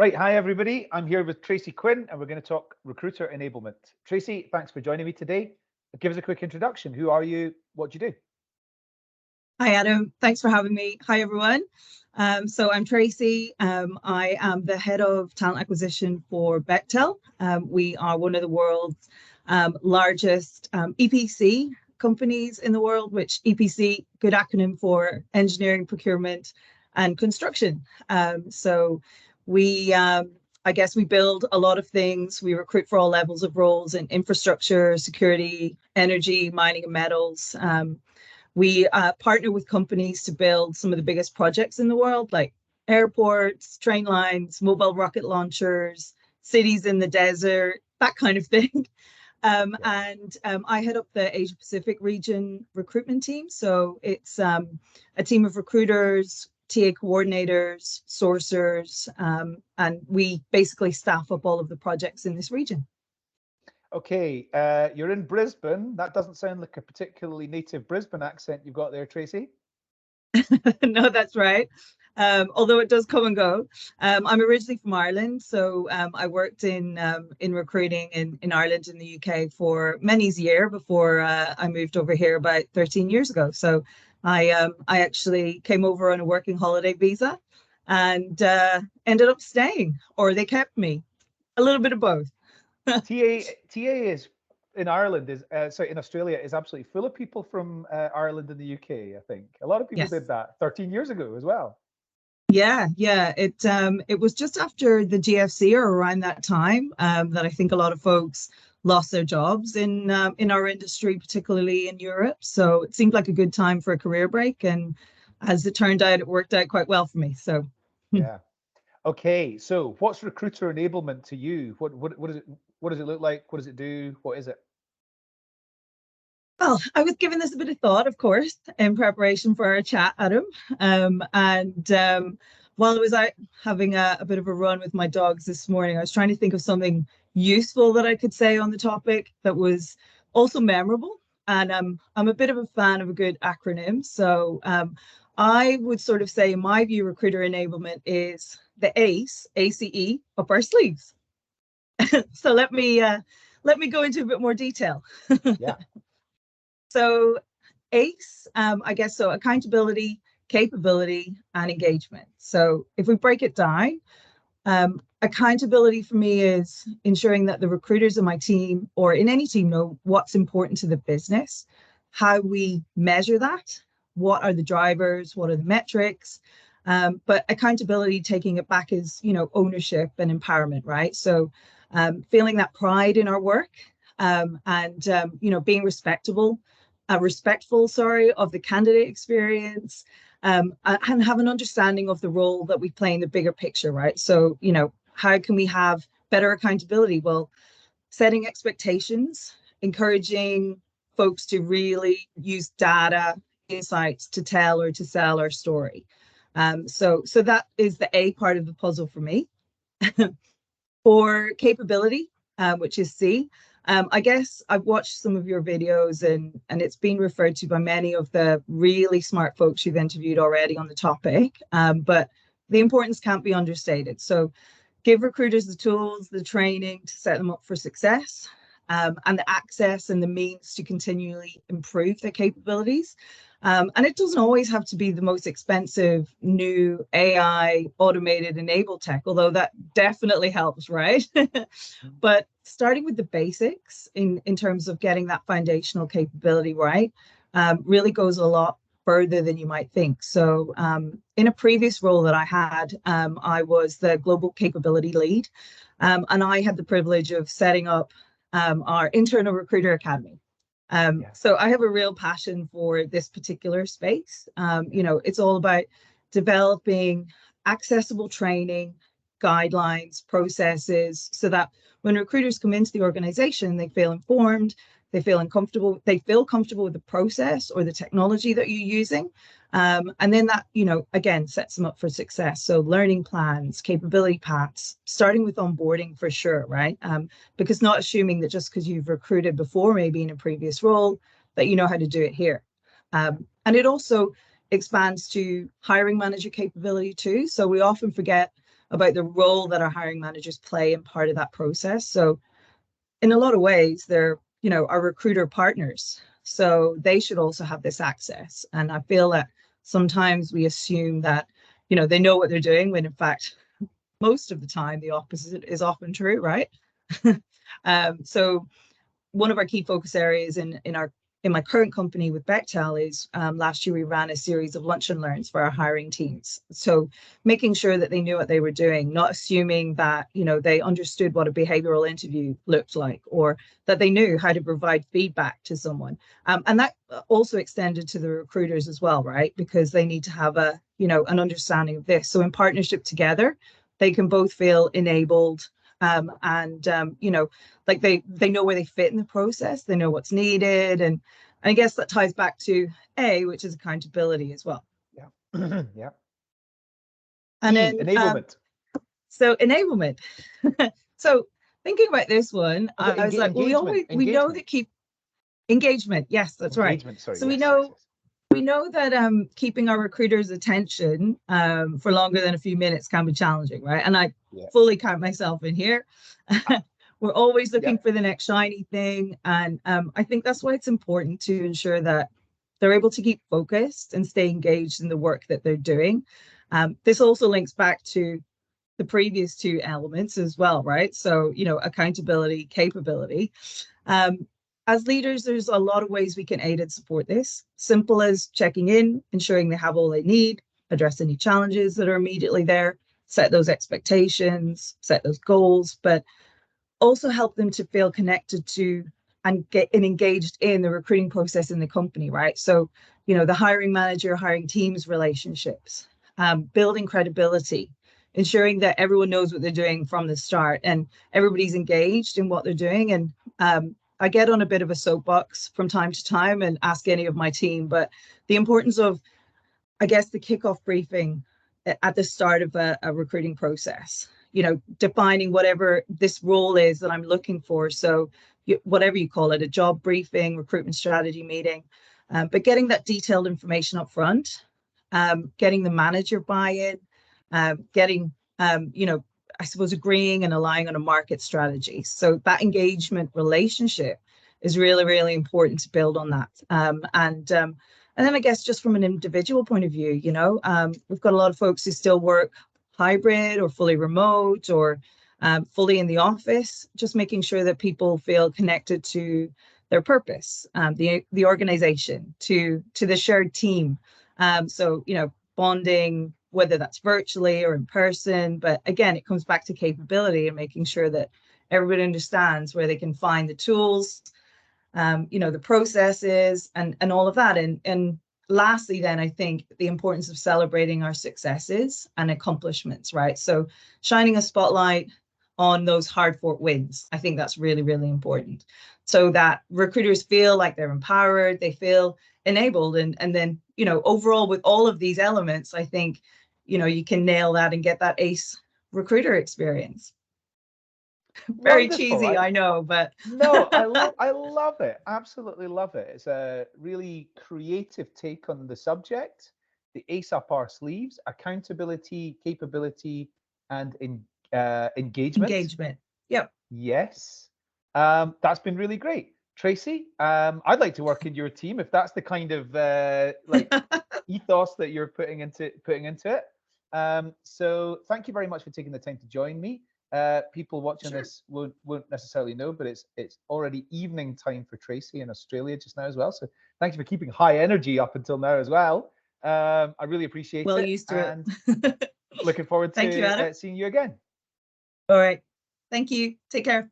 Right, hi everybody. I'm here with Tracy Quinn and we're going to talk recruiter enablement. Tracy, thanks for joining me today. Give us a quick introduction. Who are you? What do you do? Hi, Adam. Thanks for having me. Hi, everyone. So I'm Tracy. I am the head of talent acquisition for Bechtel. We are one of the world's largest EPC companies in the world, which EPC, good acronym for engineering, procurement, and construction. So we, I guess we build a lot of things. We recruit for all levels of roles in infrastructure, security, energy, mining and metals. We partner with companies to build some of the biggest projects in the world, like airports, train lines, mobile rocket launchers, cities in the desert, that kind of thing. I head up the Asia Pacific region recruitment team. So it's a team of recruiters, TA coordinators, sourcers, and we basically staff up all of the projects in this region. Okay, you're in Brisbane. That doesn't sound like a particularly native Brisbane accent you've got there, Tracy. No, that's right. Although it does come and go. I'm originally from Ireland, so I worked in recruiting in Ireland and the UK for many years before I moved over here about 13 years ago. So I actually came over on a working holiday visa and ended up staying, or they kept me. A little bit of both. TA is in Ireland is sorry, in Australia is absolutely full of people from Ireland and the UK. I think a lot of people Yes. did that 13 years ago as well. Yeah. It was just after the GFC or around that time that I think a lot of folks lost their jobs in our industry, particularly in Europe. So it seemed like a good time for a career break, and as it turned out, it worked out quite well for me. So yeah. Okay, so what's recruiter enablement to you? What does it look like? What does it do? What is it? Well, I was giving this a bit of thought, of course, in preparation for our chat, Adam. While I was out having a bit of a run with my dogs this morning, I was trying to think of something useful that I could say on the topic that was also memorable. And I'm a bit of a fan of a good acronym. So I would sort of say, in my view, recruiter enablement is the ACE, ACE, up our sleeves. So let me go into a bit more detail. Yeah. So ACE, I guess, so accountability, capability, and engagement. So if we break it down, accountability for me is ensuring that the recruiters in my team or in any team know what's important to the business, how we measure that, what are the drivers, what are the metrics. But accountability, taking it back, is, ownership and empowerment, right? So feeling that pride in our work and being respectful, of the candidate experience, and have an understanding of the role that we play in the bigger picture, right? So, how can we have better accountability? Well, setting expectations, encouraging folks to really use data, insights to tell or to sell our story. So that is the A part of the puzzle for me. For capability, which is C, I guess I've watched some of your videos and it's been referred to by many of the really smart folks you've interviewed already on the topic, but the importance can't be understated. So give recruiters the tools, the training to set them up for success, and the access and the means to continually improve their capabilities. And it doesn't always have to be the most expensive new AI automated enabled tech, although that definitely helps, right? But starting with the basics in terms of getting that foundational capability right really goes a lot further than you might think. So in a previous role that I had, I was the global capability lead, and I had the privilege of setting up our internal recruiter academy. So I have a real passion for this particular space. It's all about developing accessible training, guidelines, processes, so that when recruiters come into the organization, they feel informed, they feel comfortable with the process or the technology that you're using. And then that, again, sets them up for success. So learning plans, capability paths, starting with onboarding for sure, right? Because not assuming that just because you've recruited before, maybe in a previous role, that you know how to do it here. And it also expands to hiring manager capability too. So we often forget about the role that our hiring managers play in part of that process. So in a lot of ways, they're, our recruiter partners. So they should also have this access. And I feel that sometimes we assume that, they know what they're doing, when in fact, most of the time, the opposite is often true, right? So one of our key focus areas in my current company with Bechtel is last year we ran a series of lunch and learns for our hiring teams. So making sure that they knew what they were doing, not assuming that, they understood what a behavioral interview looked like, or that they knew how to provide feedback to someone. And that also extended to the recruiters as well, right? Because they need to have an understanding of this. So in partnership together, they can both feel enabled, like they know where they fit in the process, they know what's needed, and I guess that ties back to which is accountability as well. Yeah. Yeah. And then enablement. So enablement. So thinking about this one, I was like, well, we know that engagement. Yes, that's right. Sorry, so yes, we know that keeping our recruiters' attention for longer than a few minutes can be challenging, right? And I fully count myself in here. We're always looking for the next shiny thing. And I think that's why it's important to ensure that they're able to keep focused and stay engaged in the work that they're doing. This also links back to the previous two elements as well, right? So, accountability, capability. As leaders, there's a lot of ways we can aid and support this. Simple as checking in, ensuring they have all they need, address any challenges that are immediately there, set those expectations, set those goals, but also help them to feel connected to and get engaged in the recruiting process in the company, right? So, the hiring manager, hiring teams relationships, building credibility, ensuring that everyone knows what they're doing from the start and everybody's engaged in what they're doing. And I get on a bit of a soapbox from time to time and ask any of my team, but the importance of, I guess, the kickoff briefing at the start of a recruiting process, defining whatever this role is that I'm looking for. So whatever you call it, a job briefing, recruitment strategy meeting, but getting that detailed information up front, getting the manager buy-in, getting, I suppose, agreeing and aligning on a market strategy. So that engagement relationship is really, really important to build on that. And then I guess just from an individual point of view, we've got a lot of folks who still work hybrid or fully remote or fully in the office, just making sure that people feel connected to their purpose, the organization, to the shared team. So, bonding, whether that's virtually or in person. But again, it comes back to capability and making sure that everybody understands where they can find the tools, the processes and all of that. And lastly, then I think the importance of celebrating our successes and accomplishments, right? So shining a spotlight on those hard-fought wins. I think that's really, really important. So that recruiters feel like they're empowered, they feel enabled. And then, overall with all of these elements, I think, you can nail that and get that ace recruiter experience. Very Wonderful. cheesy, I know, but no, I love it. Absolutely love it. It's a really creative take on the subject. The ace up our sleeves, accountability, capability, and engagement. Engagement. Yep. Yes. That's been really great. Tracy, I'd like to work in your team if that's the kind of ethos that you're putting into it. So thank you very much for taking the time to join me. People watching this won't necessarily know, but it's already evening time for Tracy in Australia just now as well. So thank you for keeping high energy up until now as well. I really appreciate it. Well used to it. Looking forward to seeing you again. All right. Thank you. Take care.